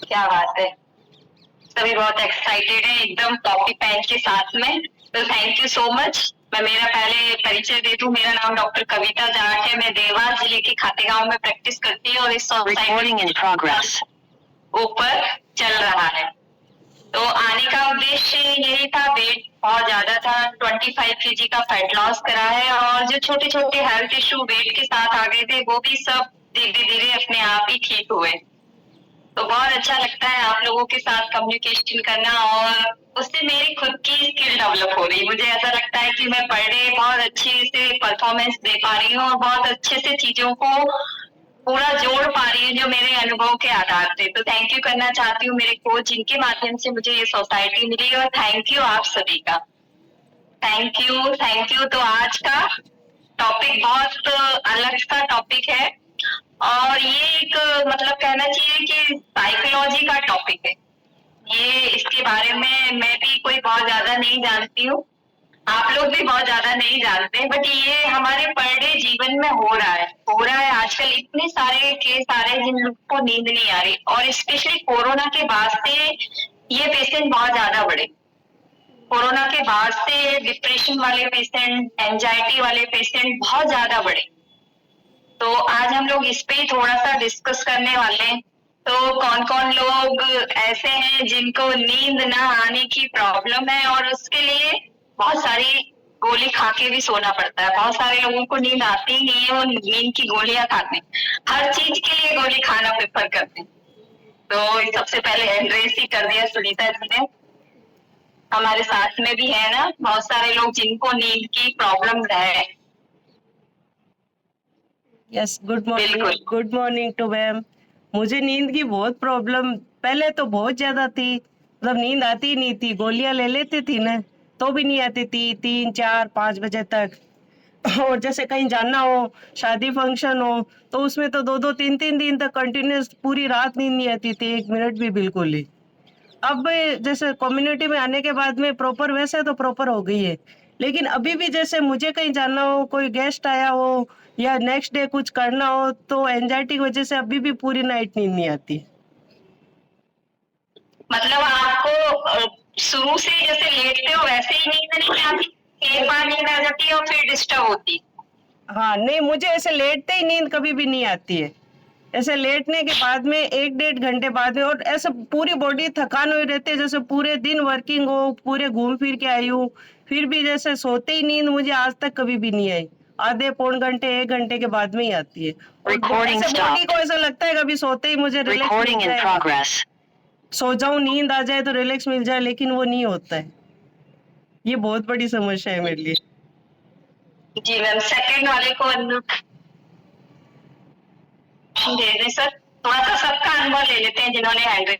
क्या बात है, सभी बहुत एक्साइटेड है एकदम कॉपी पेन के साथ में। तो थैंक यू सो मच। मैं मेरा पहले परिचय दे दूं, मेरा नाम डॉक्टर कविता जाट है। मैं देवास जिले के खातेगांव में प्रैक्टिस करती हूँ और इस सोसाइटी ऊपर चल रहा है। तो आने का उद्देश्य यही था, वेट बहुत ज्यादा था, 25 केजी का फैट लॉस करा है और जो छोटे छोटे हेल्थ इशू वेट के साथ आ गए थे वो भी सब धीरे धीरे अपने आप ही ठीक हुए। तो बहुत अच्छा लगता है आप लोगों के साथ कम्युनिकेशन करना और उससे मेरी खुद की स्किल डेवलप हो रही है। मुझे ऐसा लगता है कि मैं पर डे बहुत अच्छे से परफॉर्मेंस दे पा रही हूँ और बहुत अच्छे से चीजों को पूरा जोड़ पा रही हूँ जो मेरे अनुभव के आधार पे। तो थैंक यू करना चाहती हूँ मेरे कोच जिनके माध्यम से मुझे ये सोसाइटी मिली और थैंक यू आप सभी का। Thank you, thank you. तो आज का टॉपिक बहुत अलग सा टॉपिक है और ये एक मतलब कहना चाहिए कि साइकोलॉजी का टॉपिक है। ये इसके बारे में मैं भी कोई बहुत ज्यादा नहीं जानती हूँ, आप लोग भी बहुत ज्यादा नहीं जानते, बट ये हमारे पर डे जीवन में हो रहा है आजकल। इतने सारे केस आ रहे हैं जिन लोग को नींद नहीं आ रही और स्पेशली कोरोना के बाद से ये पेशेंट बहुत ज्यादा बढ़े। कोरोना के बाद से डिप्रेशन वाले पेशेंट, एंजाइटी वाले पेशेंट बहुत ज्यादा बढ़े। तो आज हम लोग इस पे थोड़ा सा डिस्कस करने वाले हैं। तो कौन कौन लोग ऐसे हैं जिनको नींद ना आने की प्रॉब्लम है और उसके लिए बहुत सारी गोली खा के भी सोना पड़ता है। बहुत सारे लोगों को नींद आती ही नहीं है, वो नींद की गोलियां खाते हैं, हर चीज के लिए गोली खाना प्रेफर करते हैं। तो सबसे पहले एड्रेस ही कर दिया सुनीता जी ने। हमारे साथ में भी है ना बहुत सारे लोग जिनको नींद की प्रॉब्लम है। Yes, good morning to ma'am. मुझे नींद की बहुत प्रॉब्लम पहले तो बहुत ज्यादा थी, मतलब नींद आती ही नहीं थी, गोलियां ले लेती थी ना तो भी नहीं आती थी 3, 4, 5 बजे तक। और जैसे कहीं जाना हो, शादी फंक्शन हो, तो उसमें तो 2, 2, 3, 3 दिन तक कंटिन्यूस पूरी रात नींद नहीं आती थी, 1 मिनट भी बिल्कुल ही। अब जैसे कम्युनिटी में आने के बाद में प्रॉपर वैसे तो प्रॉपर हो गई है, लेकिन अभी भी जैसे मुझे कहीं जाना हो, कोई गेस्ट आया हो या नेक्स्ट डे कुछ करना हो, तो एंजाइटी की वजह से अभी भी पूरी नाइट नींद नहीं आती। मतलब आपको शुरू से जैसे लेटते हो वैसे ही नींद नहीं आती, एक बार नींद आ जाती है और फिर डिस्टर्ब होती? हाँ नहीं, मुझे ऐसे लेटते ही नींद कभी भी नहीं आती है। ऐसे लेटने के बाद में 1, 1.5 घंटे बाद में, और ऐसे पूरी बॉडी थकान हुई रहती है, जैसे पूरे दिन वर्किंग हो, पूरे घूम फिर के आई हूँ, फिर भी जैसे सोते ही नींद मुझे आज तक कभी भी नहीं आई। आधे पौन घंटे 1 घंटे के बाद में ही आती है और ऐसे बॉडी को ऐसा लगता है कभी सोते ही मुझे रिलैक्स मिल जाए, सो जाऊं, नींद आ जाए तो रिलैक्स मिल जाए, लेकिन वो नहीं होता है। ये बहुत बड़ी समस्या है मेरे लिए। जी मैम, सेकंड वाले को अनम्यूट दे दें सर, थोड़ा सा सबका अनुभव ले लेते हैं जिन्होंने हैंड रेज।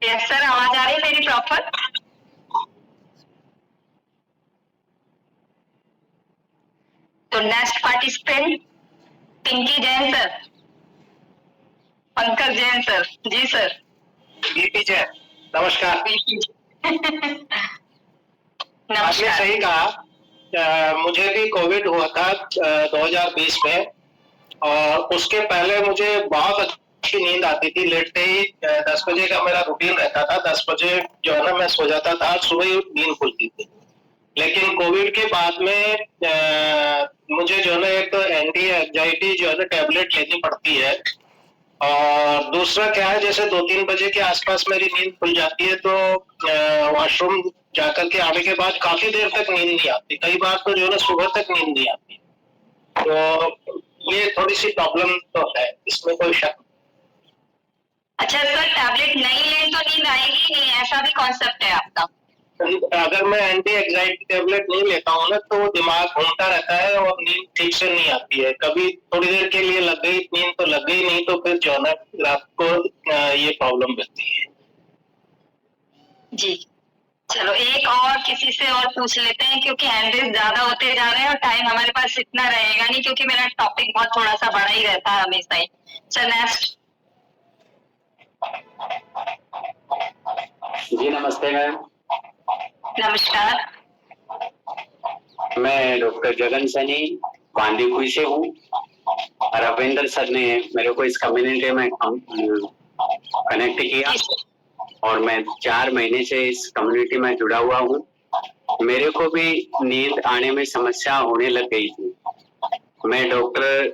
यस सर, आवाज आ रही है मेरी प्रॉपर? तो next participant Pinky Jain sir, Pankaj Jain sir. जी सर। बीपी जैन, नमस्कार। आपने नमस्कार। सही कहा, मुझे भी कोविड हुआ था 2020 में, और उसके पहले मुझे बहुत अच्छी नींद आती थी। लेटते ही 10 बजे का मेरा रूटीन रहता था, 10 बजे जो है ना मैं सो जाता था, सुबह ही नींद खुलती थी। लेकिन कोविड के बाद में मुझे जो है ना एक तो एंटी एंजाइटी जो है ना टैबलेट लेनी पड़ती है, और दूसरा क्या है, जैसे 2-3 बजे के आसपास मेरी नींद खुल जाती है तो वॉशरूम जाकर के आने के बाद काफी देर तक नींद नहीं आती, कई बार तो जो है ना सुबह तक नींद नहीं आती। तो ये थोड़ी सी प्रॉब्लम तो है, इसमें कोई शक। अच्छा सर, टैबलेट नहीं लें तो नींद आएगी नहीं, ऐसा भी कॉन्सेप्ट है आपका? अगर मैं एंटी एंजाइटी टैबलेट नहीं लेता हूँ ना तो दिमाग घूमता रहता है और नींद ठीक से नहीं आती है। कभी थोड़ी देर के लिए लग गई नींद तो लग गई, नहीं तो फिर जो है ना रात को ये प्रॉब्लम रहती है। जी चलो, एक और किसी से और पूछ लेते हैं क्योंकि हैंडल्स ज्यादा होते जा रहे हैं और टाइम हमारे पास इतना रहेगा नहीं, क्योंकि मेरा टॉपिक बहुत थोड़ा सा बड़ा ही रहता है हमेशा ही। Sir next. जी नमस्ते मैम। नमस्कार। मैं डॉक्टर जगन सैनी बांदीकुई से हूँ। रविंदर सर ने मेरे को इस कम्युनिटी में कनेक्ट किया और मैं 4 महीने से इस कम्युनिटी में जुड़ा हुआ हूँ। मेरे को भी नींद आने में समस्या होने लग गई थी। मैं डॉक्टर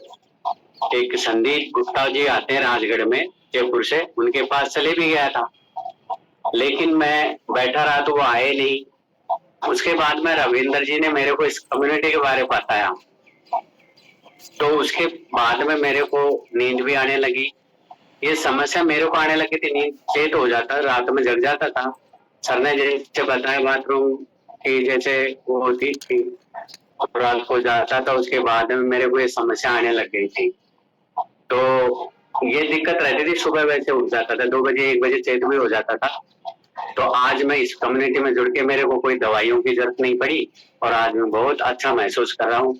एक संदीप गुप्ता जी आते हैं राजगढ़ में जयपुर से, उनके पास चले भी गया था, लेकिन मैं बैठा रहा तो वो आए नहीं। उसके बाद में रविंदर जी ने मेरे को इस कम्युनिटी के बारे में बताया, तो उसके बाद में मेरे को नींद भी आने लगी। ये समस्या मेरे को आने लगी थी, नींद लेट हो जाता, रात में जग जाता था। सर ने जैसे बताया बाथरूम की जैसे वो होती थी, रात को जाता था, उसके बाद में मेरे को ये समस्या आने लग गई थी। तो ये दिक्कत रहती थी, सुबह वैसे उठ जाता था, 2 बजे 1 बजे चेक भी हो जाता था। तो आज मैं इस कम्युनिटी में जुड़ के मेरे को कोई दवाइयों की जरूरत नहीं पड़ी और आज मैं बहुत अच्छा महसूस कर रहा हूँ।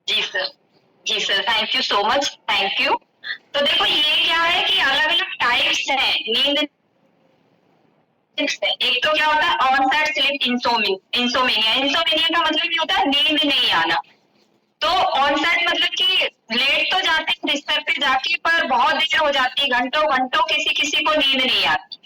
जी sir, thank you so much, thank you. तो देखो ये क्या है कि अलग अलग टाइप्स हैं नींद। एक तो क्या होता है ऑनसेट स्लीप इंसोमेनिया का मतलब क्या होता है नींद नहीं आना। तो ऑनसेट मतलब कि लेट तो जाते हैं बिस्तर पे जाके, पर बहुत देर हो जाती है, घंटों घंटों किसी किसी को नींद नहीं आती।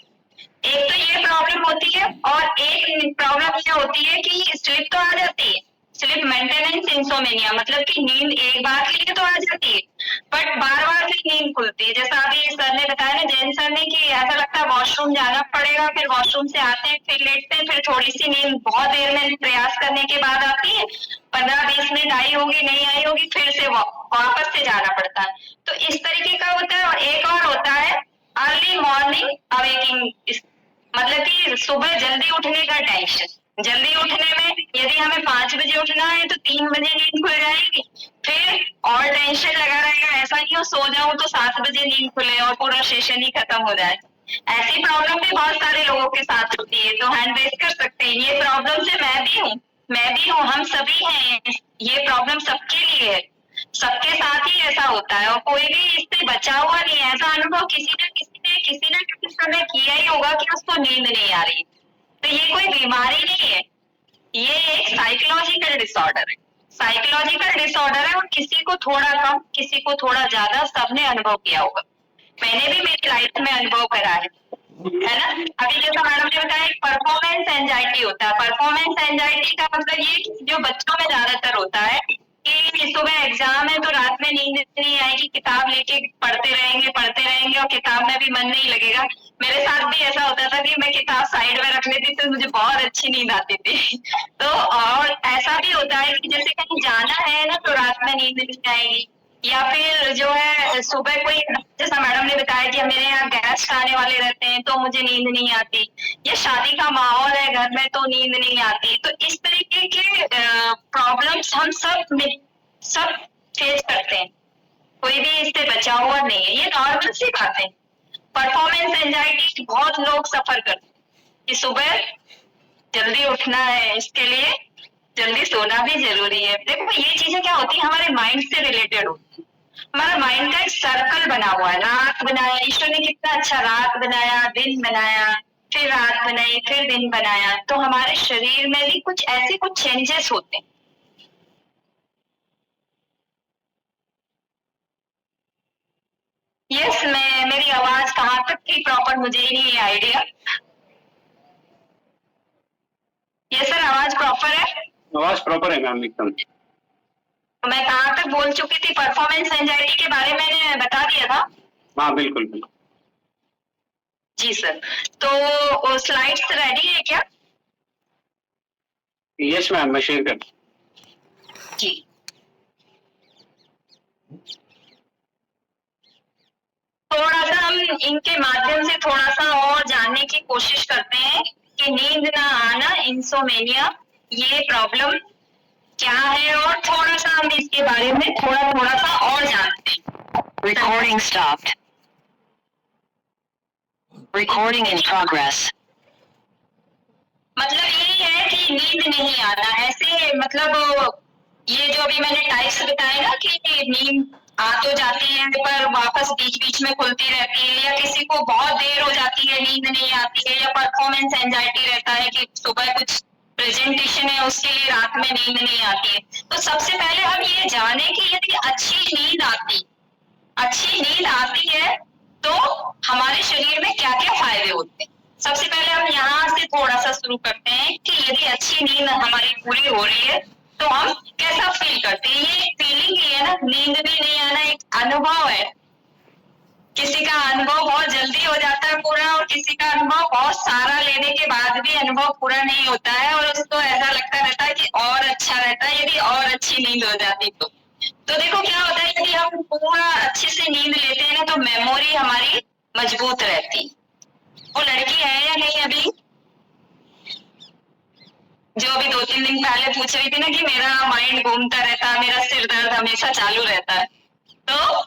एक तो ये प्रॉब्लम होती है, और एक प्रॉब्लम क्या होती है कि स्लिप तो आ जाती है, स्लिप मेंटेनेंस इंसोमेनिया, मतलब कि नींद एक बार के लिए तो आ जाती है बट बार बार फिर नींद खुलती है। जैसा अभी सर ने बताया ना, जैन सर ने, कि ऐसा लगता है वॉशरूम जाना पड़ेगा, फिर वॉशरूम से आते हैं, फिर लेटते हैं, फिर थोड़ी सी नींद बहुत देर में प्रयास करने के बाद आती है, 15-20 मिनट आई होगी नहीं आई होगी, फिर से वापस से जाना पड़ता है। तो इस तरीके का होता है। और एक और होता है अर्ली मॉर्निंग अवेकिंग, मतलब कि सुबह जल्दी उठने का टेंशन। जल्दी उठने में यदि हमें 5 बजे उठना है तो 3 बजे नींद खुल जाएगी, फिर और टेंशन लगा रहेगा, ऐसा नहीं हो सो जाऊं तो 7 बजे नींद खुले और पूरा सेशन ही खत्म हो जाए। ऐसी प्रॉब्लम भी बहुत सारे लोगों के साथ होती है, तो हैंड रेज कर सकते हैं। ये प्रॉब्लम से मैं भी हूँ, हम सभी हैं। ये प्रॉब्लम सबके लिए है, सबके साथ ही ऐसा होता है और कोई भी इससे बचा हुआ नहीं है। ऐसा अनुभव किसी न किसी समय किया ही होगा कि उसको नींद नहीं आ रही। तो ये कोई बीमारी नहीं है, ये एक साइकोलॉजिकल डिसऑर्डर है। साइकोलॉजिकल डिसऑर्डर है और किसी को थोड़ा कम, किसी को थोड़ा ज्यादा, सबने अनुभव किया होगा। मैंने भी मेरी लाइफ में अनुभव करा है ना। अभी जैसा मैडम ने बताया, परफॉर्मेंस एंजाइटी होता है। परफॉर्मेंस एंजाइटी का मतलब ये जो बच्चों में ज्यादातर होता है कि सुबह एग्जाम है तो रात में नींद नहीं आएगी, किताब लेके पढ़ते रहेंगे और किताब में भी मन नहीं लगेगा। मेरे साथ भी ऐसा होता था कि मैं किताब साइड में रख लेती तो मुझे बहुत अच्छी नींद आती थी। तो और ऐसा भी होता है कि जैसे कहीं जाना है ना तो रात में नींद नहीं आएगी, या फिर जो है सुबह कोई, जैसा मैडम ने बताया कि मेरे यहाँ गेस्ट आने वाले रहते हैं तो मुझे नींद नहीं आती, या शादी का माहौल है घर में तो नींद नहीं आती। तो इस तरीके के प्रॉब्लम्स हम सब फेस करते हैं, कोई भी इससे बचा हुआ नहीं है। ये नॉर्मल सी बात है। परफॉर्मेंस एंजाइटी बहुत लोग सफर करते हैं कि सुबह जल्दी उठना है, इसके लिए जल्दी सोना भी जरूरी है। देखो ये चीजें क्या होती है, हमारे माइंड से रिलेटेड होती है। हमारा माइंड का एक सर्कल बना हुआ है। रात बनाया ईश्वर ने, कितना अच्छा रात बनाया, दिन बनाया, फिर रात बनाई, फिर दिन बनाया। तो हमारे शरीर में भी कुछ ऐसे कुछ चेंजेस होते हैं। यस, मेरी आवाज कहाँ तक थी प्रॉपर मुझे ही नहीं आइडिया। यस सर, आवाज प्रॉपर है? आवाज प्रॉपर है मैम एकदम। मैं कहाँ तक बोल चुकी थी? परफॉर्मेंस एंजाइटी के बारे में मैंने बता दिया था। हाँ बिल्कुल बिल्कुल। जी सर, तो स्लाइड्स रेडी है क्या? यस मैम, मैं शेयर कर जी। थोड़ा सा हम इनके माध्यम से थोड़ा सा और जानने की कोशिश करते हैं कि नींद ना आना, इंसोमेनिया, ये प्रॉब्लम क्या है, और थोड़ा सा हम इसके बारे में थोड़ा सा और जानते हैं। Recording stopped. Recording in progress. मतलब यही है कि नींद नहीं आना, ऐसे मतलब ये जो अभी मैंने टाइप्स बताए ना कि नींद आ तो जाती है पर वापस बीच बीच में खुलती रहती है, या किसी को बहुत देर हो जाती है, नींद नहीं आती है, या परफॉर्मेंस एंजाइटी रहता है कि सुबह कुछ प्रेजेंटेशन है उसके लिए रात में नींद नहीं आती है। तो सबसे पहले हम ये जाने कि यदि अच्छी नींद आती है तो हमारे शरीर में क्या क्या फायदे होते हैं। सबसे पहले हम यहाँ से थोड़ा सा शुरू करते हैं कि यदि अच्छी नींद हमारी पूरी हो रही है तो हम कैसा फील करते हैं। ये एक फीलिंग ही है ना, नींद भी नहीं आना एक अनुभव है। किसी का अनुभव बहुत जल्दी हो जाता है पूरा, और किसी का अनुभव बहुत सारा लेने के बाद भी अनुभव पूरा नहीं होता है, और उसको ऐसा लगता रहता है कि और अच्छा रहता है यदि और अच्छी नींद हो जाती तो देखो क्या होता है, यदि हम पूरा अच्छे से नींद लेते हैं ना तो मेमोरी हमारी मजबूत रहती। वो लड़की है या नहीं अभी, जो अभी 2-3 दिन पहले पूछ रही थी ना कि मेरा माइंड घूमता रहता है, मेरा सिर दर्द हमेशा चालू रहता है। तो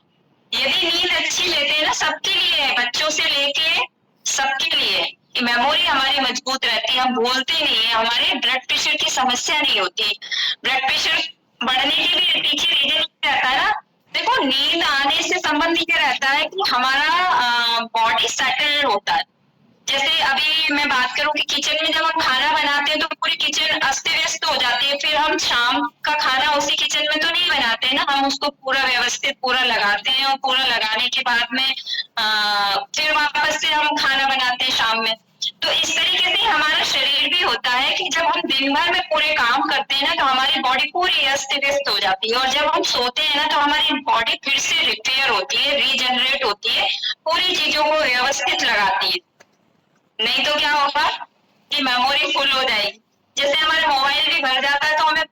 यदि नींद अच्छी लेते हैं ना, सबके लिए है, बच्चों से लेके सबके लिए, मेमोरी हमारी मजबूत रहती है, हम भूलते नहीं है, हमारे ब्लड प्रेशर की समस्या नहीं होती। ब्लड प्रेशर बढ़ने के भी पीछे रीजन रहता है ना, देखो नींद आने से संबंधित ये रहता है कि हमारा बॉडी सेटल होता है। जैसे अभी मैं बात करूं कि किचन में जब हम खाना बनाते हैं तो पूरी किचन अस्त व्यस्त हो जाती है, फिर हम शाम का खाना उसी किचन में तो नहीं बनाते ना, हम उसको पूरा व्यवस्थित पूरा लगाते हैं, और पूरा लगाने के बाद में फिर वापस से हम खाना बनाते हैं शाम में। तो इस तरीके से हमारा शरीर भी होता है कि जब हम दिन भर में पूरे काम करते हैं ना तो हमारी बॉडी पूरी अस्त व्यस्त हो जाती है, और जब हम सोते हैं ना तो हमारी बॉडी फिर से रिपेयर होती है, रीजनरेट होती है, पूरी चीजों को व्यवस्थित लगाती है। नहीं तो क्या होगा कि मेमोरी फुल हो जाएगी। जैसे हमारा मोबाइल भी भर जाता है तो हमें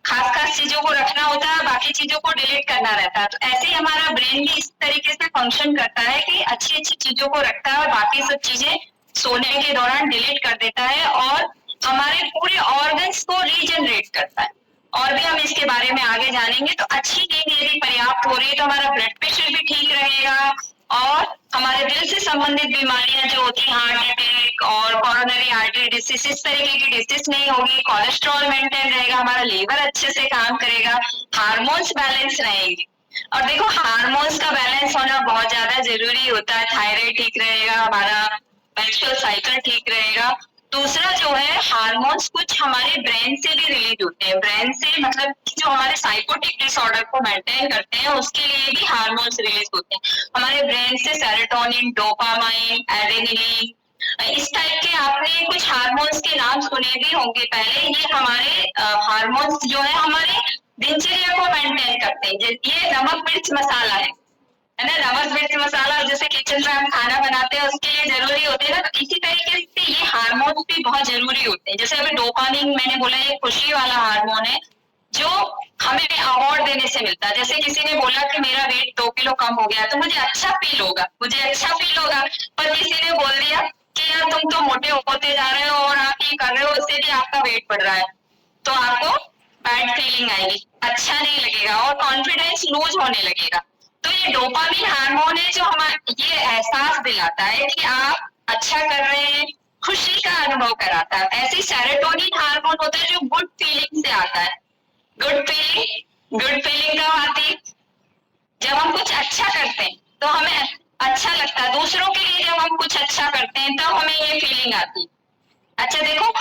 खास चीजों को रखना होता है, बाकी चीजों को डिलीट करना रहता है। तो ऐसे ही हमारा ब्रेन भी इस तरीके से फंक्शन करता है कि अच्छी चीजों को रखता है और बाकी सब चीजें सोने के दौरान डिलीट कर देता है, और हमारे पूरे ऑर्गन्स को रीजनरेट करता है। और भी हम इसके बारे में आगे जानेंगे। तो अच्छी नींद यदि पर्याप्त हो रही है तो हमारा ब्लड प्रेशर भी ठीक रहेगा, और हमारे दिल से संबंधित बीमारियां जो होती हैं, हार्ट अटैक और कोरोनरी आर्टरी डिसीज, इस तरीके की डिसीज नहीं होगी, कोलेस्ट्रॉल मेंटेन रहेगा, हमारा लीवर अच्छे से काम करेगा, हार्मोन्स बैलेंस रहेंगे। और देखो हार्मोन्स का बैलेंस होना बहुत ज्यादा जरूरी होता है। थायराइड ठीक रहेगा, हमारा मेंस्ट्रुअल साइकिल ठीक रहेगा। दूसरा जो है हार्मोन्स कुछ हमारे ब्रेन से भी रिलीज होते हैं, ब्रेन से मतलब जो हमारे साइकोटिक डिसऑर्डर को मेंटेन करते हैं उसके लिए भी हार्मोन्स रिलीज होते हैं हमारे ब्रेन से। सेरोटोनिन, डोपामाइन, एडेनिलिन, इस टाइप के आपने कुछ हार्मोन्स के नाम सुने भी होंगे पहले। ये हमारे हार्मोन्स जो है हमारे दिनचर्या को मेंटेन करते हैं। ये नमक मिर्च मसाला है ना, नमक मिर्च मसाला जैसे किचन में हम खाना बनाते हैं उसके लिए जरूरी होते हैं ना, तो इसी तरीके से ये हार्मोन्स भी बहुत जरूरी होते हैं। जैसे अभी डोपामिन मैंने बोला, ये खुशी वाला हार्मोन है जो हमें अवार्ड देने से मिलता है। जैसे किसी ने बोला कि मेरा वेट 2 किलो कम हो गया तो मुझे अच्छा फील होगा, पर किसी ने बोल दिया कि यार तुम तो मोटे होते जा रहे हो और आप ये कर रहे हो, उससे भी आपका वेट बढ़ रहा है, तो आपको बैड फीलिंग आएगी, अच्छा नहीं लगेगा और कॉन्फिडेंस लूज होने लगेगा। तो ये डोपामिन हार्मोन है जो हमारे ये एहसास दिलाता है कि आप अच्छा कर रहे हैं, खुशी का अनुभव कराता है। ऐसे सेरोटोनिन हार्मोन होता है जो गुड फीलिंग से आता है। गुड फीलिंग कब आती? जब हम कुछ अच्छा करते हैं तो हमें अच्छा लगता है। दूसरों के लिए जब हम कुछ अच्छा करते हैं तब हमें ये फीलिंग आती। अच्छा देखो,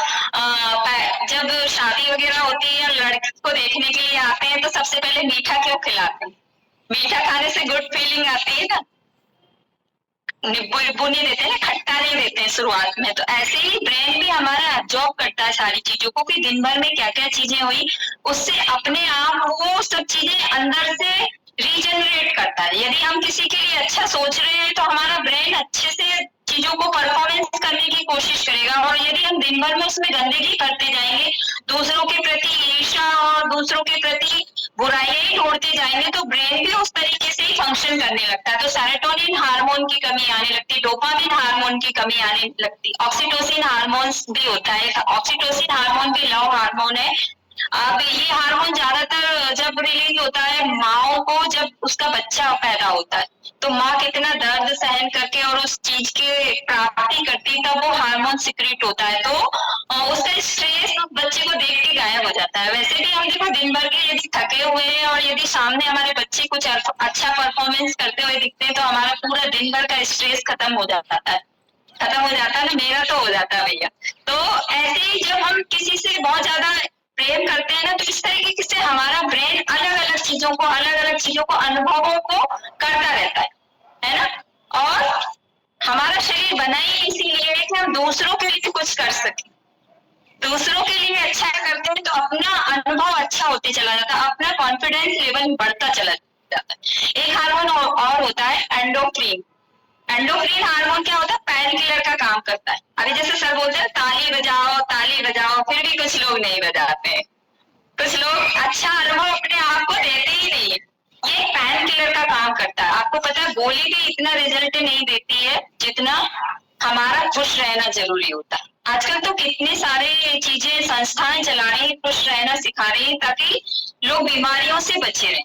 जब शादी वगैरह होती है लड़की को देखने के लिए आते हैं तो सबसे पहले मीठा क्यों खिलाते हैं? मीठा खाने से गुड फीलिंग आती है ना, नींबू नहीं देते ना, खट्टा नहीं देते हैं शुरुआत में। तो ऐसे ही ब्रेन भी हमारा एब्जॉर्ब करता है सारी चीजों को कि दिन भर में क्या क्या चीजें हुई, उससे अपने आप वो सब चीजें अंदर से रीजनरेट करता है। यदि हम किसी के लिए अच्छा सोच रहे हैं तो हमारा ब्रेन अच्छे से चीजों को परफॉर्मेंस करने की कोशिश करेगा, और यदि हम दिन भर में उसमें गंदगी करते जाएंगे, दूसरों के प्रति ईर्ष्या और दूसरों के प्रति बुराइयां ढूंढते जाएंगे, तो ब्रेन भी उस तरीके से ही फंक्शन करने लगता है। तो सेरोटोनिन हार्मोन की कमी आने लगती, डोपामिन हार्मोन की कमी आने लगती, ऑक्सीटोसिन हार्मोन्स भी होता है। ऑक्सीटोसिन हार्मोन भी लव हार्मोन है। अब ये हार्मोन ज्यादातर जब रिलीज होता है माओ को, जब उसका बच्चा पैदा होता है तो माँ कितना दर्द सहन करके और उस चीज के प्राप्ति करती है, तब वो हार्मोन सिक्रेट होता है, तो उसका स्ट्रेस बच्चे को देख के गायब हो जाता है। है। वैसे भी हम देखो दिन भर के यदि थके हुए हैं और यदि सामने हमारे बच्चे कुछ अच्छा परफॉर्मेंस करते हुए दिखते हैं तो हमारा पूरा दिन भर का स्ट्रेस खत्म हो जाता है ना। मेरा तो हो जाता है भैया। तो ऐसे ही जब हम किसी से बहुत ज्यादा प्रेम करते हैं ना तो इस तरीके से हमारा ब्रेन अलग अलग चीजों को अनुभवों को करता रहता है ना। और हमारा शरीर बना ही इसीलिए है कि हम दूसरों के लिए कुछ कर सके। दूसरों के लिए अच्छा करते हैं तो अपना अनुभव अच्छा होते चला जाता है, अपना कॉन्फिडेंस लेवल बढ़ता चला जाता है। एक हार्मोन और होता है एंडोक्रिन। एंडोक्रिन हार्मोन क्या होता है? पैन किलर का काम करता है। अभी जैसे सर बोलते हैं ताली बजाओ, फिर भी कुछ लोग नहीं बजाते, कुछ लोग अच्छा अनुभव अपने आप को देते ही नहीं। ये पैन किलर का काम करता है। आपको पता है गोली भी इतना रिजल्ट नहीं देती है जितना हमारा खुश रहना जरूरी होता है। आजकल तो कितने सारे चीजें संस्थाएं चला रही, खुश रहना सिखा रही ताकि लोग बीमारियों से बचे रहें।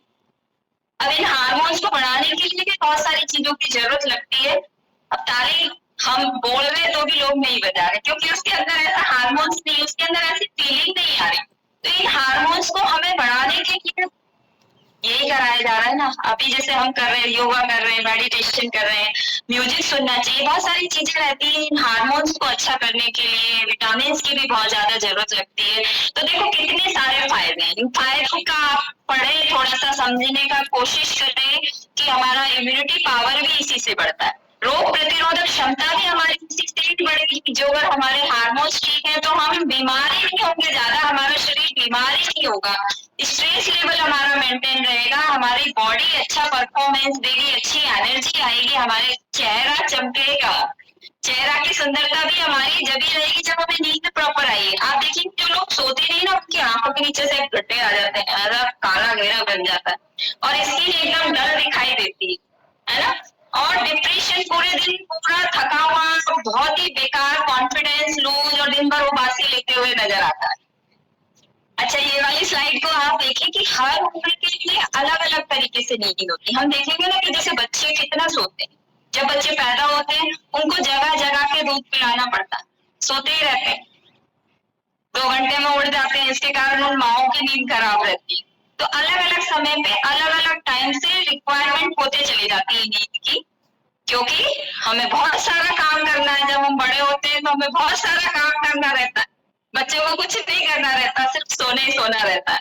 अब इन हार्मोन्स को बढ़ाने के लिए भी बहुत सारी चीजों की जरूरत लगती है। अब ताली हम बोल रहे तो भी लोग नहीं बजा रहे क्योंकि उसके अंदर ऐसा हार्मोन्स नहीं, उसके अंदर ऐसी फीलिंग नहीं आ रही। तो इन हार्मोन्स को हमें बढ़ाने के लिए यही कराया जा रहा है ना। अभी जैसे हम कर रहे हैं, योगा कर रहे हैं, मेडिटेशन कर रहे हैं, म्यूजिक सुनना चाहिए, बहुत सारी चीजें रहती है इन हार्मोन्स को अच्छा करने के लिए। विटामिन की भी बहुत ज्यादा जरूरत लगती है। तो देखो कितने सारे फायदे हैं। इन फायदों का आप पढ़े, थोड़ा सा समझने का कोशिश करें कि हमारा इम्यूनिटी पावर भी इसी से बढ़ता है। रोग प्रतिरोधक क्षमता भी हमारी इसी से बढ़ेगी। जो अगर हमारे हार्मोन्स ठीक है तो हम बीमार ही नहीं होंगे, ज्यादा हमारा शरीर बीमार ही नहीं होगा, स्ट्रेस लेवल हमारा मेंटेन रहेगा, हमारी बॉडी अच्छा परफॉर्मेंस देगी, अच्छी एनर्जी आएगी, हमारे चेहरा चमकेगा। चेहरा की सुंदरता भी हमारी जब ही रहेगी जब हमें नींद प्रॉपर आएगी। आप देखिए जो लोग सोते नहीं ना उनकी आंखों के नीचे से गड्ढे आ जाते हैं, ऐसा काला घेरा बन जाता है और स्किन एकदम डल दिखाई देती है ना। और डिप्रेशन, पूरे दिन पूरा थका हुआ, बहुत ही बेकार, कॉन्फिडेंस लूज और दिन भर उबासी लेते हुए नजर आता है। अच्छा ये वाली स्लाइड को आप देखिए कि हर उम्र के लिए अलग अलग तरीके से नींद होती है। हम देखेंगे ना कि जैसे बच्चे कितना सोते हैं, जब बच्चे पैदा होते हैं उनको जगह जगह के दूध पिलाना पड़ता है, सोते ही रहते हैं, 2 घंटे में उठ जाते हैं। इसके कारण उन माओं की नींद खराब रहती है। तो अलग अलग समय पे अलग अलग टाइम से रिक्वायरमेंट होते चली जाती है नींद की, क्योंकि हमें बहुत सारा काम करना है। जब हम बड़े होते हैं तो हमें बहुत सारा काम करना रहता है, बच्चों को कुछ नहीं करना रहता, सिर्फ सोने ही सोना रहता है।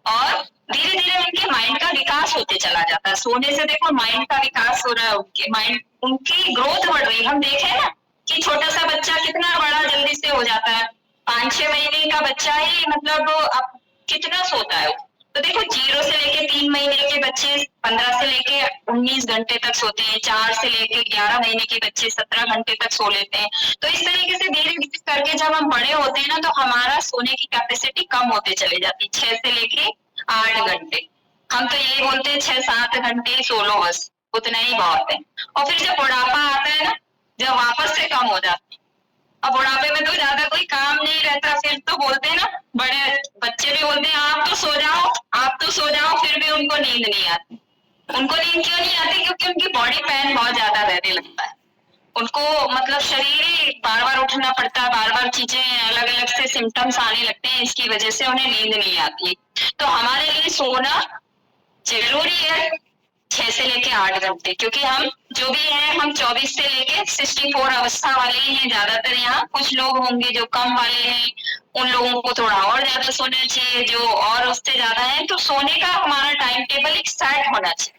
और धीरे धीरे उनके माइंड का विकास होते चला जाता है। सोने से देखो माइंड का विकास हो रहा है, उनके माइंड, उनकी ग्रोथ बढ़ रही है। हम देखें ना कि छोटा सा बच्चा कितना बड़ा जल्दी से हो जाता है। 5-6 महीने का बच्चा ही मतलब अब कितना सोता है। तो देखो 0 से लेके 3 महीने के बच्चे 15 से लेके 19 घंटे तक सोते हैं, 4 से लेके 11 महीने के बच्चे 17 घंटे तक सो लेते हैं। तो इस तरीके से धीरे धीरे करके जब हम बड़े होते हैं ना तो हमारा सोने की कैपेसिटी कम होते चले जाती है, 6 से लेके 8 घंटे। हम तो यही बोलते हैं 6-7 घंटे सो लो, बस उतना ही बहुत है। और फिर जब बुढ़ापा आता है ना, जब वापस से कम हो जाता है। अब बुढ़ापे में तो ज्यादा कोई काम नहीं रहता, फिर तो बोलते हैं ना, बड़े बच्चे भी बोलते हैं आप तो सो जाओ, फिर भी उनको नींद नहीं आती। उनको नींद क्यों नहीं आती? क्योंकि उनकी बॉडी पेन बहुत ज्यादा रहने लगता है। उनको मतलब शरीर ही बार बार उठना पड़ता है, बार बार चीजें अलग अलग से सिम्टम्स आने लगते हैं, इसकी वजह से उन्हें नींद नहीं आती। तो हमारे लिए सोना जरूरी है 6 से लेके 8 घंटे, क्योंकि हम जो भी हैं हम 24 से लेके 64 अवस्था वाले ही हैं ज्यादातर। यहाँ कुछ लोग होंगे जो कम वाले हैं, उन लोगों को थोड़ा और ज्यादा सोना चाहिए, जो और उससे ज्यादा है। तो सोने का हमारा टाइम टेबल एक सेट होना चाहिए।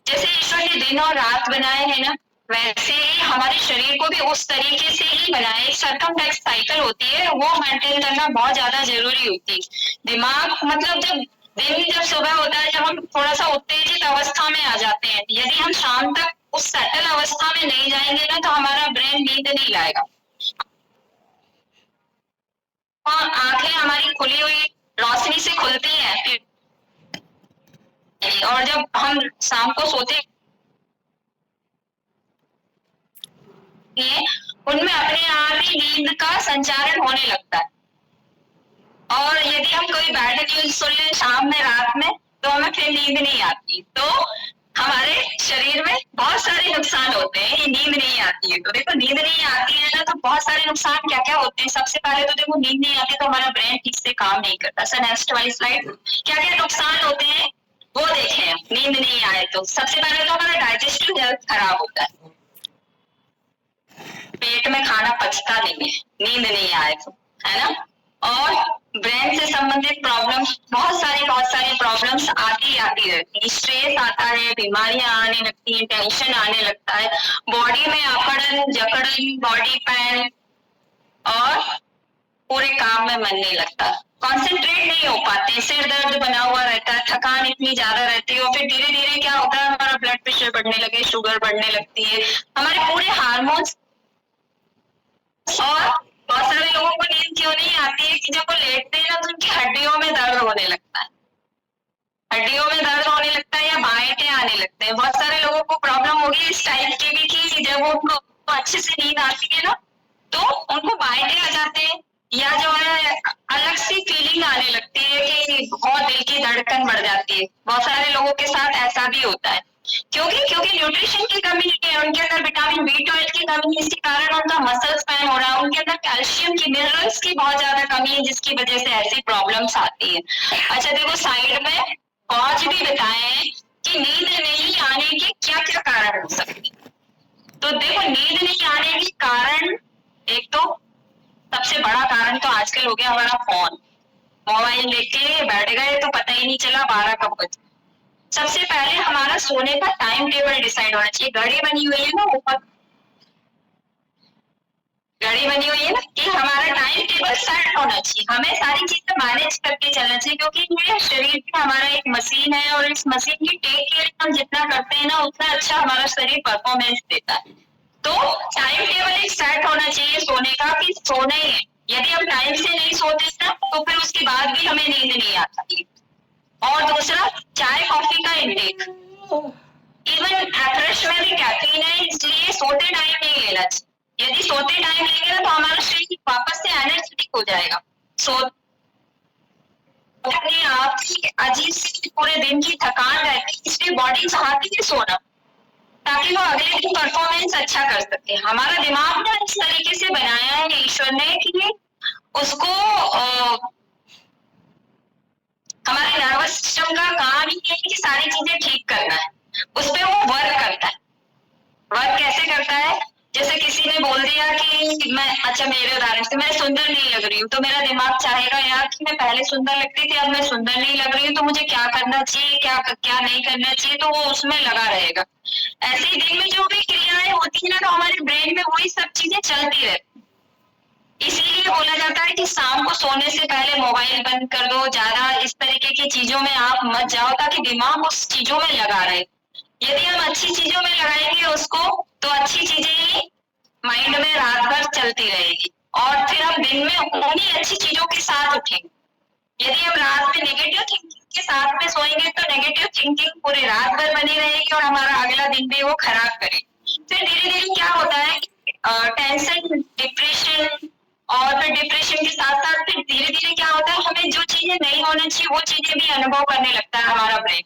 जैसे ईश्वर ने दिन और रात बनाए हैं ना, वैसे ही हमारे शरीर को भी उस तरीके से ही बनाए। एक सर्कमफ्लेक्स साइकिल होती है, वो मेंटेन करना बहुत ज्यादा जरूरी होती है। दिमाग मतलब जब सुबह होता है, जब हम थोड़ा सा उत्तेजित अवस्था में आ जाते हैं, यदि हम शाम तक उस सेटल अवस्था में नहीं जाएंगे ना तो हमारा ब्रेन नींद नहीं लाएगा। और आंखें हमारी खुली हुई रोशनी से खुलती हैं, और जब हम शाम को सोते हैं उनमें अपने आप ही नींद का संचारण होने लगता है। और यदि हम कोई बैड न्यूज सुन लें शाम में, रात में, तो हमें फिर नींद नहीं आती। तो हमारे शरीर में बहुत सारे नुकसान होते हैं ये नींद नहीं आती है। तो देखो नींद नहीं आती है ना तो बहुत सारे नुकसान क्या क्या होते हैं। सबसे पहले तो देखो नींद नहीं आती तो हमारा ब्रेन ठीक से काम नहीं करता। सर नेक्स्ट वाली स्लाइड, क्या क्या नुकसान होते हैं वो देखें नींद नहीं आए तो। सबसे पहले तो हमारा डाइजेस्टिव हेल्थ खराब होता है, पेट में खाना पचता नहीं है नींद नहीं आए तो, है ना। और ब्रेन से संबंधित प्रॉब्लम्स बहुत सारी प्रॉब्लम्स आती रहती है। स्ट्रेस आता है, बीमारियां आने लगती हैं, टेंशन आने लगता है, बॉडी में अकड़न जकड़न, बॉडी पेन और पूरे काम में मन नहीं लगता, कॉन्सेंट्रेट नहीं हो पाते, सिर दर्द बना हुआ रहता है, थकान इतनी ज्यादा रहती है। और फिर धीरे धीरे क्या होता है हमारा ब्लड प्रेशर बढ़ने लगे, शुगर बढ़ने लगती है, हमारे पूरे हार्मोन्स। और बहुत सारे लोगों को नींद क्यों नहीं आती है कि जब वो लेटते हैं ना तो उनकी हड्डियों में दर्द होने लगता है, हड्डियों में दर्द होने लगता है या बाएं आने लगते हैं। बहुत सारे लोगों को प्रॉब्लम होगी इस टाइप की भी कि जब उनको अच्छे से नींद आती है ना तो उनको बाएं आ जाते हैं या जो है अलग सी फीलिंग आने लगती है कि बहुत दिल की धड़कन बढ़ जाती है। बहुत सारे लोगों के साथ ऐसा भी होता है क्योंकि न्यूट्रिशन की कमी है, उनके अंदर विटामिन B12 की कमी है, इसी कारण उनका मसल स्पैन हो रहा है, उनके अंदर कैल्शियम की, मिनरल्स की बहुत ज्यादा कमी है जिसकी वजह से ऐसी प्रॉब्लम्स आती है। अच्छा देखो साइड में और भी बताए हैं कि नींद नहीं आने के क्या क्या कारण हो सकते हैं। तो देखो नींद नहीं आने के कारण, एक तो सबसे बड़ा कारण तो आजकल हो गया हमारा फोन, मोबाइल लेके बैठ गए तो पता ही नहीं चला 12 कब बजे। सबसे पहले हमारा सोने का टाइम टेबल डिसाइड होना चाहिए। घड़ी बनी हुई है ना ऊपर, घड़ी बनी हुई है ना कि हमारा टाइम टेबल सेट होना चाहिए, हमें सारी चीजें मैनेज करके चलना चाहिए क्योंकि ये शरीर भी हमारा एक मशीन है और इस मशीन की टेक केयर हम जितना करते हैं ना उतना अच्छा हमारा शरीर परफॉर्मेंस देता है। तो टाइम टेबल एक सेट होना चाहिए सोने का कि सोना ही है। यदि हम टाइम से नहीं सोते ना तो फिर उसके बाद भी हमें नींद नहीं आती। और दूसरा चाय कॉफी का इंटेक, इवन एथरस में भी कैफीन है इसलिए सोते टाइम नहीं लेना चाहिए। यदि सोते टाइम लेंगे ना तो हमारा शरीर वापस से एनर्जेटिक हो जाएगा। अपने आप की अजीब सी पूरे दिन की थकान रहती है इसलिए बॉडी चाहती है सोना ताकि वो अगले दिन परफॉर्मेंस अच्छा कर सके। हमारा दिमाग ना इस तरीके से बनाया है ईश्वर ने कि उसको हमारे नर्वस सिस्टम का काम ही है कि सारी चीजें ठीक करना है, उस पर वो वर्क करता है। वर्क कैसे करता है, जैसे किसी ने बोल दिया कि मैं, अच्छा मेरे उदाहरण से मैं सुंदर नहीं लग रही हूँ तो मेरा दिमाग चाहेगा यार कि मैं पहले सुंदर लगती थी अब मैं सुंदर नहीं लग रही हूँ तो मुझे क्या करना चाहिए, क्या नहीं करना चाहिए, तो वो उसमें लगा रहेगा। ऐसे ही दिन में जो भी क्रियाएं होती है ना तो हमारे ब्रेन में वही सब चीजें चलती रहती। इसीलिए बोला जाता है कि शाम को सोने से पहले मोबाइल बंद कर दो, ज्यादा इस तरीके की चीजों में आप मत जाओ ताकि दिमाग उस चीजों में लगा रहे। यदि हम अच्छी चीजों में लगाएंगे उसको तो अच्छी चीजें ही माइंड में रात भर चलती रहेगी और फिर हम दिन में उन्हीं अच्छी चीजों के साथ उठेंगे। यदि हम रात में नेगेटिव थिंकिंग के साथ में सोएंगे तो नेगेटिव थिंकिंग पूरी रात भर बनी रहेगी और हमारा अगला दिन भी वो खराब करेगी। फिर धीरे धीरे क्या होता है टेंशन, डिप्रेशन, और फिर डिप्रेशन के साथ साथ फिर धीरे धीरे क्या होता है हमें जो चीजें नहीं होनी चाहिए वो चीजें भी अनुभव करने लगता है हमारा ब्रेन।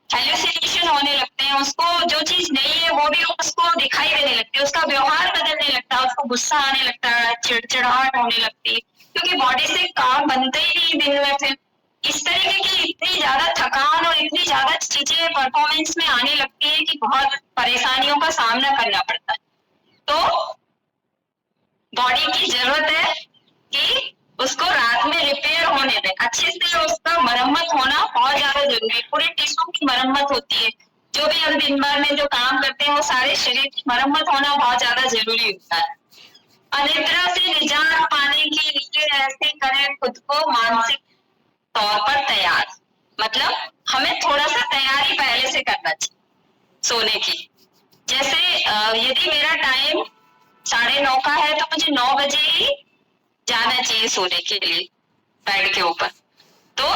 हेलुसिनेशन होने लगते हैं, उसको जो चीज नहीं है वो भी उसको दिखाई देने लगती है, उसका व्यवहार बदलने लगता है, उसको गुस्सा आने लगता है, चिड़चिड़ाहट होने लगती है क्योंकि बॉडी से काम बनते ही नहीं दिन में। फिर इस तरीके की इतनी ज्यादा थकान और इतनी ज्यादा चीजें परफॉर्मेंस में आने लगती है कि बहुत परेशानियों का सामना करना पड़ता है। तो बॉडी की जरूरत है कि उसको रात में रिपेयर होने दें, अच्छे से उसका मरम्मत होना बहुत ज्यादा जरूरी है। पूरे टिश्यू की मरम्मत होती है, जो भी हम दिन भर में जो काम करते हैं वो सारे शरीर की मरम्मत होना बहुत ज्यादा जरूरी होता है। अनिद्रा से निजात पाने के लिए ऐसे करें खुद को मानसिक तौर पर तैयार, मतलब हमें थोड़ा सा तैयारी पहले से करना चाहिए सोने की। जैसे यदि मेरा टाइम 9:30 का है तो मुझे 9 बजे ही जाना चाहिए सोने के लिए बेड के ऊपर। तो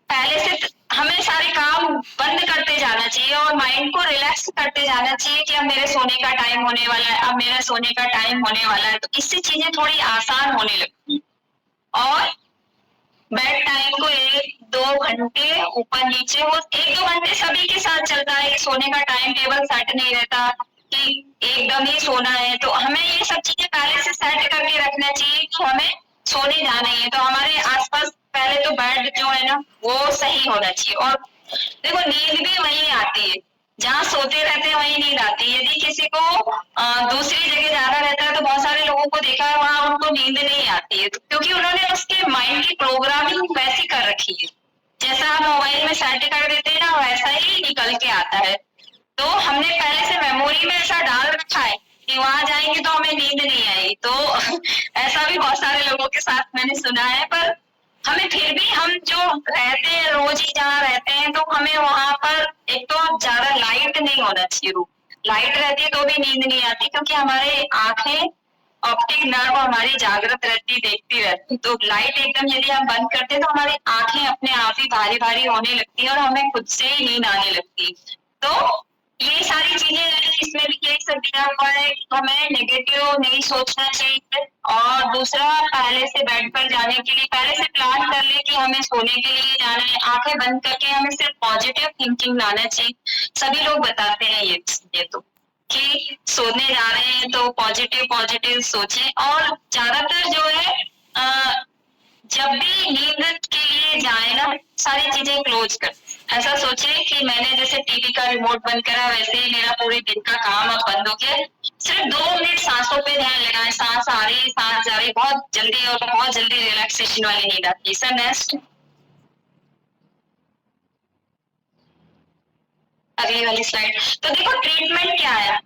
पहले से हमें सारे काम बंद करते जाना चाहिए और माइंड को रिलैक्स करते जाना चाहिए कि अब मेरे सोने का टाइम होने वाला है, अब मेरा सोने का टाइम होने वाला है। तो इससे चीजें थोड़ी आसान होने लगती हैं। और बेड टाइम को 1-2 घंटे ऊपर नीचे हो, 1-2 घंटे सभी के साथ चलता है। सोने का टाइम टेबल सेट नहीं रहता कि एकदम ही सोना है, तो हमें ये सब चीजें पहले से सेट करके रखना चाहिए कि हमें सोने जाना ही है। तो हमारे आसपास पहले तो बेड जो है ना वो सही होना चाहिए। और देखो नींद भी वहीं आती है जहाँ सोते रहते हैं, वहीं नींद आती है। यदि किसी को दूसरी जगह जाना रहता है तो बहुत सारे लोगों को देखा है वहां उनको नींद नहीं आती है, क्योंकि उन्होंने उसके माइंड की प्रोग्रामिंग वैसी कर रखी है, जैसा हम मोबाइल में सेट कर देते हैं ना वैसा ही निकल के आता है। तो हमने पहले से मेमोरी में ऐसा डाल रखा है कि वहां जाएंगे तो हमें नींद नहीं आएगी। तो ऐसा भी बहुत सारे लोगों के साथ मैंने सुना है। पर हमें फिर भी, हम जो रहते हैं रोज ही जहाँ रहते हैं, तो हमें वहां पर एक तो ज्यादा लाइट नहीं होना चाहिए रूम, लाइट रहती है तो भी नींद नहीं आती, क्योंकि हमारे आंखें, ऑप्टिक नर्व हमारी जागृत रहती, देखती रहती। तो लाइट एकदम यदि हम बंद करते हैं तो हमारी आंखें अपने आप ही भारी भारी होने लगती है और हमें खुद से ही नींद आने लगती। तो ये सारी चीजें इसमें भी यही सब दिया हुआ है कि हमें नेगेटिव नहीं सोचना चाहिए। और दूसरा, पहले से बेड पर जाने के लिए पहले से प्लान कर ले कि हमें सोने के लिए जाना है, आंखें बंद करके हमें सिर्फ पॉजिटिव थिंकिंग लाना चाहिए। सभी लोग बताते हैं ये तो कि सोने जा रहे हैं तो पॉजिटिव सोचें। और ज्यादातर जो है जब भी नींद के लिए जाए ना, सारी चीजें क्लोज कर, ऐसा सोचे कि मैंने जैसे टीवी का रिमोट बंद करा वैसे ही मेरा पूरे दिन का काम अब बंद हो गया। सिर्फ 2 मिनट सांसों पे ध्यान लगाएं, सांस आ रही सांस जा रही, बहुत जल्दी और बहुत जल्दी रिलैक्सेशन वाली नींद आती है। सर नेक्स्ट, अगली वाली स्लाइड। तो देखो ट्रीटमेंट क्या है,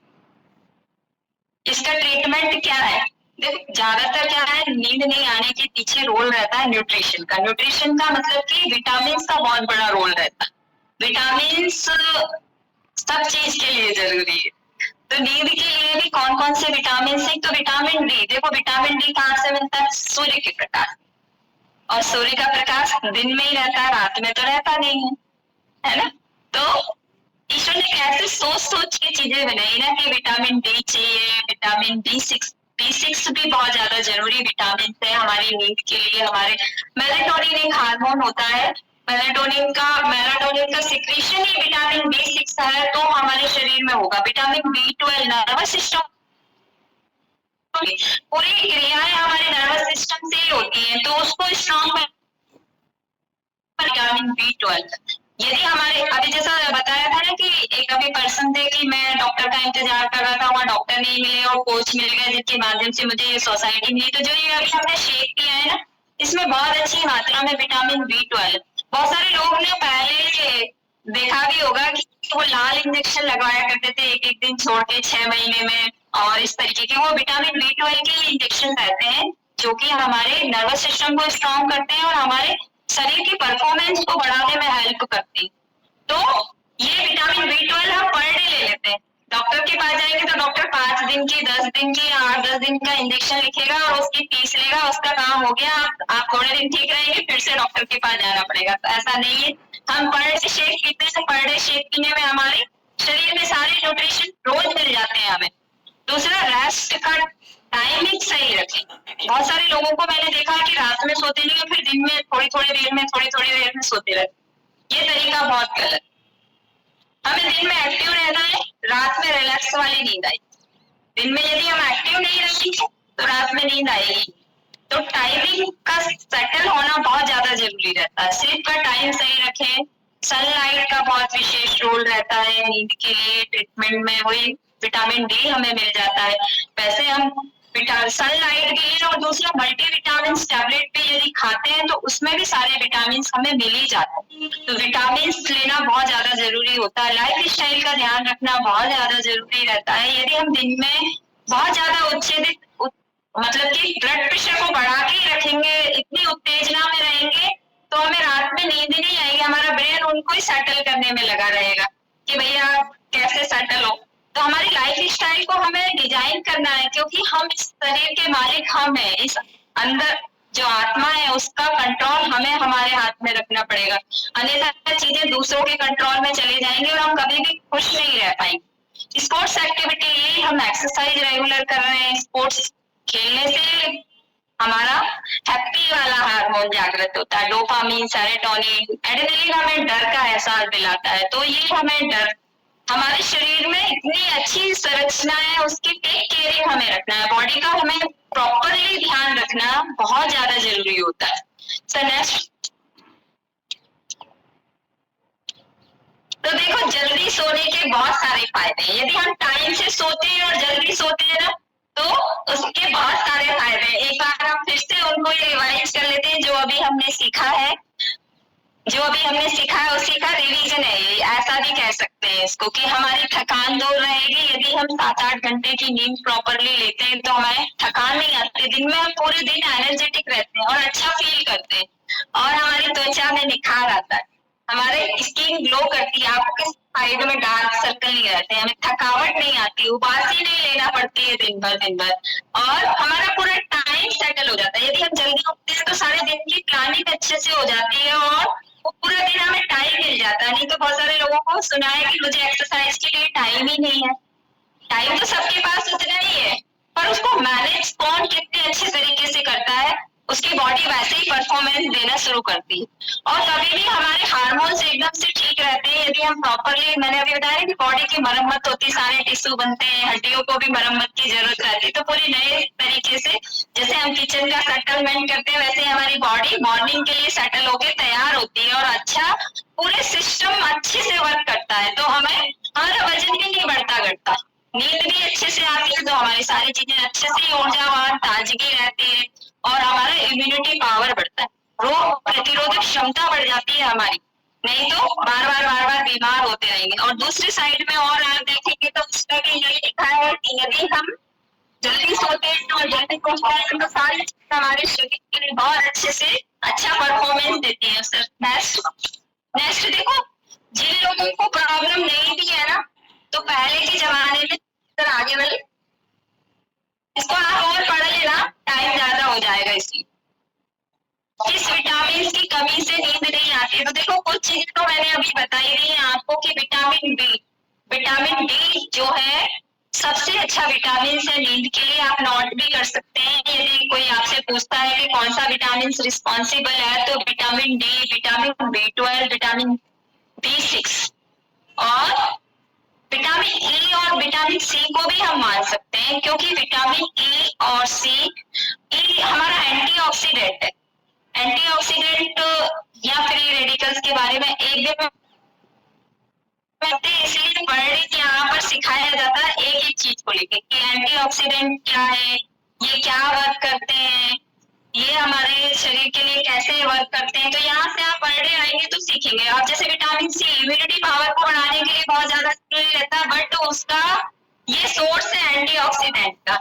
इसका ट्रीटमेंट क्या है। देखो ज्यादातर क्या है, नींद नहीं आने के पीछे रोल रहता है न्यूट्रिशन का। न्यूट्रिशन का मतलब कि विटामिन का बहुत बड़ा रोल रहता है। विटामिन सब चीज के लिए जरूरी है, तो नींद के लिए भी कौन कौन से विटामिन है। तो विटामिन डी, देखो विटामिन डी कहाँ से मिलता है, सूर्य के प्रकाश, और सूर्य का प्रकाश दिन में ही रहता है, रात में तो रहता नहीं है ना। तो ईश्वर ने कैसे सोच के चीजें बनाई ना कि विटामिन डी चाहिए, विटामिन B6 भी बहुत ज्यादा जरूरी विटामिन है हमारी नींद के लिए। हमारे मेलाटोनिन एक हार्मोन होता है, मेलाटोनिन का सिक्रीशन ही विटामिन B6 है, तो हमारे शरीर में होगा। विटामिन B12 नर्वस सिस्टम, पूरी क्रियाएं हमारे नर्वस सिस्टम से ही होती हैं, तो उसको स्ट्रॉन्ग विटामिन B12। यदि हमारे अभी जैसा बताया था ना कि एक अभी पर्सन थे कि मैं डॉक्टर का इंतजार कर रहा था, वहाँ डॉक्टर नहीं मिले और कोच मिल गया जिसके माध्यम से मुझे ये सोसाइटी मिली। तो जो ये अभी हमने शेक किया है ना, इसमें बहुत अच्छी मात्रा में विटामिन B12। बहुत सारे लोग ने पहले देखा भी होगा कि वो लाल इंजेक्शन लगवाया करते थे एक दिन छोड़ के 6 महीने में, और इस तरीके के वो विटामिन B12 के इंजेक्शन रहते हैं जो कि हमारे नर्वस सिस्टम को स्ट्रॉन्ग करते हैं और हमारे शरीर की परफॉर्मेंस को बढ़ाने में हेल्प करती है। तो ये विटामिन B12 हम पर डे ले लेते हैं। डॉक्टर के पास जाएंगे तो डॉक्टर 5 दिन की, 10 दिन की, 8-10 दिन का इंजेक्शन लिखेगा और उसकी फीस लेगा, उसका काम हो गया। आप थोड़े दिन ठीक रहेंगे, फिर से डॉक्टर के पास जाना पड़ेगा। तो ऐसा नहीं है, हम पर डे शेक पीते हैं, पर डे शेक पीने में हमारे शरीर में सारे न्यूट्रिशन रोज मिल जाते हैं हमें। दूसरा, रेस्ट का टाइमिंग सही रखें। बहुत सारे लोगों को मैंने देखा कि रात में सोते नहीं और फिर दिन में थोड़ी थोड़ी देर में सोते रहते। ये तरीका बहुत गलत। हमें दिन में एक्टिव रहना है, रात में रिलैक्स वाली नींद आएगी। दिन में यदि हम एक्टिव नहीं रहेंगे तो रात में नींद आएगी। तो टाइमिंग का सेटल होना बहुत ज्यादा जरूरी रहता है। स्लीप का टाइम सही रखें। सनलाइट का बहुत विशेष रोल रहता है नींद के लिए। ट्रीटमेंट में वही विटामिन डी हमें मिल जाता है। वैसे हम सनलाइट के लिए, और दूसरा मल्टीविटामिन टैबलेट भी यदि खाते हैं तो उसमें भी सारे विटामिन हमें मिल ही जाते हैं। तो विटामिन लेना बहुत ज्यादा जरूरी होता है। लाइफ स्टाइल का ध्यान रखना बहुत ज्यादा जरूरी रहता है। यदि हम दिन में बहुत ज्यादा उत्तेजित, मतलब कि ब्लड प्रेशर को बढ़ा के रखेंगे, इतनी उत्तेजना में रहेंगे, तो हमें रात में नींद नहीं आएगी। हमारा ब्रेन उनको ही सेटल करने में लगा रहेगा कि भैया कैसे सेटल हो। तो हमारी लाइफ स्टाइल को हमें डिजाइन करना है, क्योंकि हम इस शरीर के मालिक हम हैं। इस अंदर जो आत्मा है उसका कंट्रोल हमें हमारे हाथ में रखना पड़ेगा, अन्यथा चीजें दूसरों के कंट्रोल में चले जाएंगे और हम कभी भी खुश नहीं रह पाएंगे। स्पोर्ट्स एक्टिविटी, यही हम एक्सरसाइज रेगुलर कर रहे हैं। स्पोर्ट्स खेलने से हमारा हैप्पी वाला हार्मोन हार्मोन जागृत होता है, डोपामीन, सेरोटोनिन, एड्रेनलिन हमें डर का एहसास दिलाता है। तो ये हमें डर, हमारे शरीर में इतनी अच्छी संरचना है, उसकी टेक केयरिंग हमें रखना है, बॉडी का हमें प्रॉपरली ध्यान रखना बहुत ज्यादा जरूरी होता है। सो नेक्स्ट, तो देखो जल्दी सोने के बहुत सारे फायदे हैं। यदि हम टाइम से सोते हैं और जल्दी सोते हैं ना, तो उसके बहुत सारे फायदे हैं। एक बार हम फिर से उनको रिवाइज कर लेते हैं, जो अभी हमने सीखा है उसी का रिवीजन है ये, ऐसा भी कह सकते हैं इसको, कि हमारी थकान दूर रहेगी। यदि हम 7-8 घंटे की नींद प्रॉपरली लेते हैं तो हमें थकान नहीं आती, दिन में हम पूरे दिन एनर्जेटिक रहते हैं और अच्छा फील करते हैं, और हमारी त्वचा में निखार आता है, हमारे स्किन ग्लो करती है, आपके साइड में डार्क सर्कल नहीं रहते, हमें थकावट नहीं आती, उबासी नहीं लेना पड़ती है दिन भर, और हमारा पूरा टाइम सेटल हो जाता है। यदि हम जल्दी उठते हैं तो सारे दिन की प्लानिंग अच्छे से हो जाती है और पूरा दिन हमें टाइम मिल जाता है। नहीं तो बहुत सारे लोगों को सुना है कि मुझे एक्सरसाइज के लिए टाइम ही नहीं है। टाइम तो सबके पास उतना ही है, पर उसको मैनेज कौन कितने अच्छे तरीके से करता है, उसकी बॉडी वैसे ही परफॉर्मेंस देना शुरू करती है। और कभी भी हमारे हार्मोन्स एकदम से ठीक रहते हैं यदि हम प्रॉपरली, मैंने अभी बताया कि बॉडी की मरम्मत होती है, सारे टिश्यू बनते हैं, हड्डियों को भी मरम्मत की जरूरत रहती है। तो पूरी नए तरीके से जैसे हम किचन का सेटलमेंट करते हैं, वैसे हमारी बॉडी मॉर्निंग के लिए सेटल होकर तैयार होती है और अच्छा पूरे सिस्टम अच्छे से वर्क करता है। तो हमारा वजन भी नहीं बढ़ता घटता, नींद भी अच्छे से आती है, तो हमारी सारी चीजें अच्छे से ऊर्जावान ताजगी रहती है और हमारा इम्यूनिटी पावर बढ़ता है, रोग प्रतिरोधक क्षमता बढ़ जाती है हमारी। नहीं तो बार बार बीमार होते रहेंगे। और दूसरी साइड में और आप देखेंगे तो उसका भी यही लिखा है कि यदि हम जल्दी सोते हैं और जल्दी उठते हैं तो सारी चीजें हमारे शरीर के लिए बहुत अच्छे से अच्छा परफॉर्मेंस देती है। सर नेक्स्ट देखो, जिन लोगों को प्रॉब्लम नहीं भी है ना, तो पहले के जमाने में, सर आगे वाले इसको आप और पढ़ लेना, टाइम ज्यादा हो जाएगा इसलिए। किस विटामिन की कमी से नींद नहीं आती है, तो देखो कुछ चीजें तो मैंने अभी बताई दी है आपको कि विटामिन डी जो है सबसे अच्छा विटामिन है नींद के लिए। आप नोट भी कर सकते हैं, यदि कोई आपसे पूछता है कि कौन सा विटामिन रिस्पॉन्सिबल है, तो vitamin D, vitamin B12, vitamin B6 और विटामिन ई और विटामिन सी को भी हम मान सकते हैं, क्योंकि विटामिन ई और सी, ई हमारा एंटीऑक्सीडेंट है। एंटीऑक्सीडेंट या फ्री रेडिकल्स के बारे में एक दिन इसलिए पढ़ रही कि यहाँ पर सिखाया जाता है एक एक चीज को लेके कि एंटीऑक्सीडेंट क्या है, ये क्या वर्क करते हैं, ये हमारे शरीर के लिए कैसे वर्क करते हैं। तो यहाँ से आप पढ़ने आएंगे तो सीखेंगे। और जैसे विटामिन सी इम्यूनिटी पावर को बढ़ाने के लिए बहुत ज्यादा जरूरी रहता है, बट उसका ये सोर्स है एंटीऑक्सीडेंट का,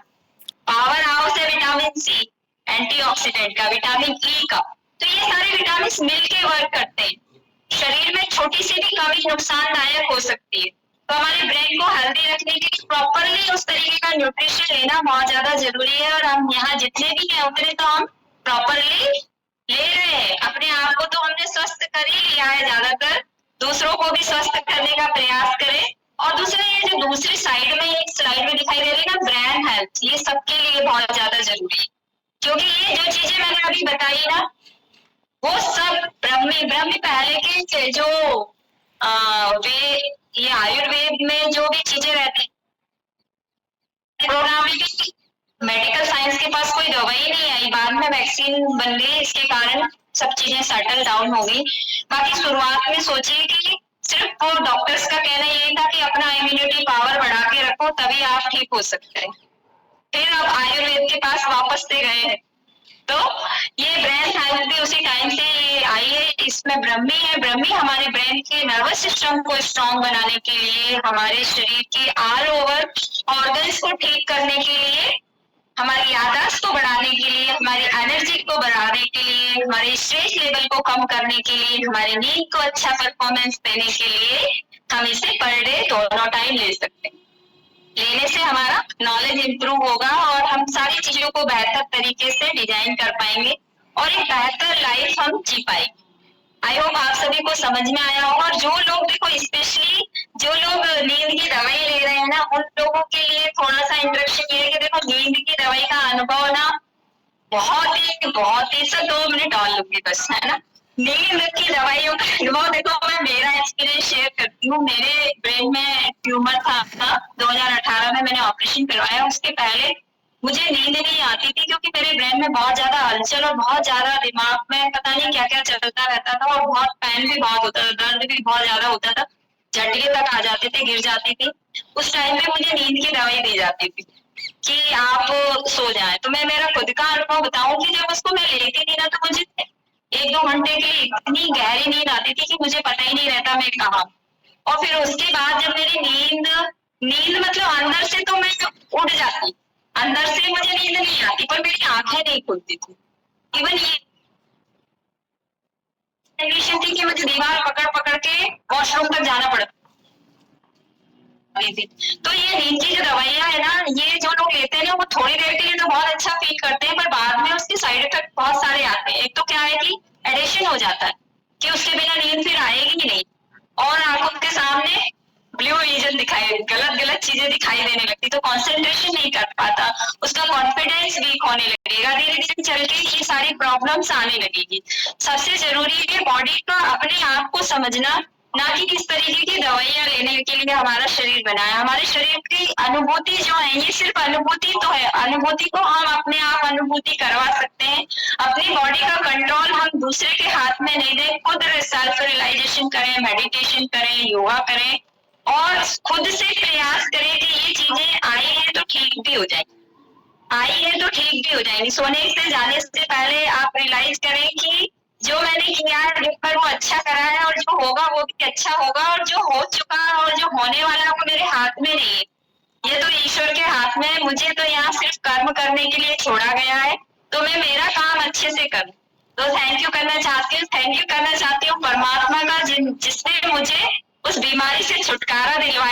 पावर हाउस है विटामिन सी एंटीऑक्सीडेंट का, विटामिन ई का। तो ये सारे विटामिन मिलके वर्क करते हैं। शरीर में छोटी सी भी कमी नुकसानदायक हो सकती है, तो हमारे ब्रेन को हेल्दी रखने के लिए प्रॉपरली उस तरीके का न्यूट्रिशन लेना बहुत ज्यादा जरूरी है। और हम यहाँ जितने भी हैं उतने तो हम प्रॉपरली ले रहे हैं। अपने आप को तो हमने स्वस्थ कर ही लिया है, ज्यादातर दूसरों को भी स्वस्थ करने का प्रयास करें। और दूसरा ये जो दूसरी साइड में, एक स्लाइड में दिखाई दे रही है ना, ब्रेन हेल्थ, ये सबके लिए बहुत ज्यादा जरूरी है, क्योंकि ये जो चीजें मैंने अभी बताई ना, वो सब ब्रह्मी पहले के जो ये आयुर्वेद में जो भी चीजें रहती प्रोग्राम में भी, मेडिकल साइंस के पास कोई दवाई नहीं आई, बाद में वैक्सीन बन गई, इसके कारण सब चीजें सेटल डाउन हो गई। बाकी शुरुआत में सोचिए कि सिर्फ वो डॉक्टर्स का कहना यही था कि अपना इम्यूनिटी पावर बढ़ा के रखो तभी आप ठीक हो सकते हैं। फिर अब आयुर्वेद के पास वापस से गए हैं, तो ये ब्रेन हेल्थ भी उसी टाइम से ये आई है। इसमें ब्रह्मी है, ब्रह्मी हमारे ब्रेन के नर्वस सिस्टम को स्ट्रॉन्ग बनाने के लिए, हमारे शरीर के ऑल ओवर ऑर्गन्स को ठीक करने के लिए, हमारी याददाश्त को बढ़ाने के लिए, हमारी एनर्जी को बढ़ाने के लिए, हमारे स्ट्रेस लेवल को कम करने के लिए, हमारी नींद को अच्छा परफॉर्मेंस देने के लिए हम इसे पर डे दोनों टाइम ले सकते हैं। लेने से हमारा नॉलेज इंप्रूव होगा और हम सारी चीजों को बेहतर तरीके से डिजाइन कर पाएंगे और एक बेहतर लाइफ हम जी पाएंगे। आई होप आप सभी को समझ में आया होगा। और जो लोग देखो, स्पेशली जो लोग नींद की दवाई ले रहे हैं ना, उन लोगों के लिए थोड़ा सा इंस्ट्रक्शन ये है कि देखो, नींद की दवाई का अनुभव ना बहुत ही सर 2 मिनट और लूंगी बस, है ना। नींद की दवाइयों का अनुभव देखो, मैं मेरा एक्सपीरियंस शेयर करती हूँ। मेरे ब्रेन में ट्यूमर था 2018 में, मैंने ऑपरेशन करवाया। उसके पहले मुझे नींद नहीं आती थी क्योंकि मेरे ब्रेन में बहुत ज्यादा हलचल और बहुत ज्यादा दिमाग में पता नहीं क्या क्या चलता रहता था, और बहुत पेन भी बहुत होता था, दर्द भी बहुत ज्यादा होता था, झटके तक आ जाते थे, गिर जाती थी। उस टाइम पे मुझे नींद की दवाई दी जाती थी कि आप सो जाएं। तो मैं मेरा खुद का अनुभव बताऊं कि जब उसको मैं लेती थी ना, तो मुझे 1-2 घंटे के लिए इतनी गहरी नींद आती थी कि मुझे पता ही नहीं रहता मैं कहाँ। और फिर उसके बाद जब मेरी नींद मतलब अंदर से तो मैं उठ जाती, अंदर से मुझे नींद नहीं आती, पर मेरी आंखें नहीं खुलती थी। इवन ये कंडीशन थी कि मुझे दीवार पकड़ पकड़ के वॉशरूम तक जाना पड़ता। तो ये नींद की जो दवाइयां है ना, ये जो लोग लेते हैं ना, वो थोड़ी देर के लिए तो बहुत अच्छा फील करते हैं, पर बाद में उसके साइड इफेक्ट बहुत सारे आते हैं। एक तो क्या है कि एडिक्शन हो जाता है कि उसके बिना नींद फिर आएगी ही नहीं, और आंखों के सामने ब्लू विजन गलत चीजें दिखाई देने लगती, तो कंसंट्रेशन नहीं कर पाता, उसका कॉन्फिडेंस वीक होने लगेगा, धीरे धीरे चल के ये सारी प्रॉब्लम्स आने लगेगी। सबसे जरूरी है बॉडी का अपने आप को समझना, ना कि किस तरीके की दवाइयां लेने के लिए हमारा शरीर बना है। हमारे शरीर की अनुभूति जो है, ये सिर्फ अनुभूति तो है, अनुभूति को हम अपने आप अनुभूति करवा सकते हैं। अपनी बॉडी का कंट्रोल हम दूसरे के हाथ में नहीं दें, खुद सेल्फ रियलाइजेशन करें, मेडिटेशन करें, योगा करें, और खुद से प्रयास करें कि ये चीजें आई है तो ठीक भी हो जाएंगी। सोने से जाने से पहले आप रियलाइज करें कि जो मैंने किया है पर वो अच्छा करा है, और जो होगा वो भी अच्छा होगा, और जो हो चुका है और जो होने वाला है वो मेरे हाथ में नहीं है, ये तो ईश्वर के हाथ में है। मुझे तो यहाँ सिर्फ कर्म करने के लिए छोड़ा गया है, तो मैं मेरा काम अच्छे से करूँ। तो थैंक यू करना चाहती हूँ परमात्मा का जिसने मुझे उस बीमारी से छुटकारा दिलवाया।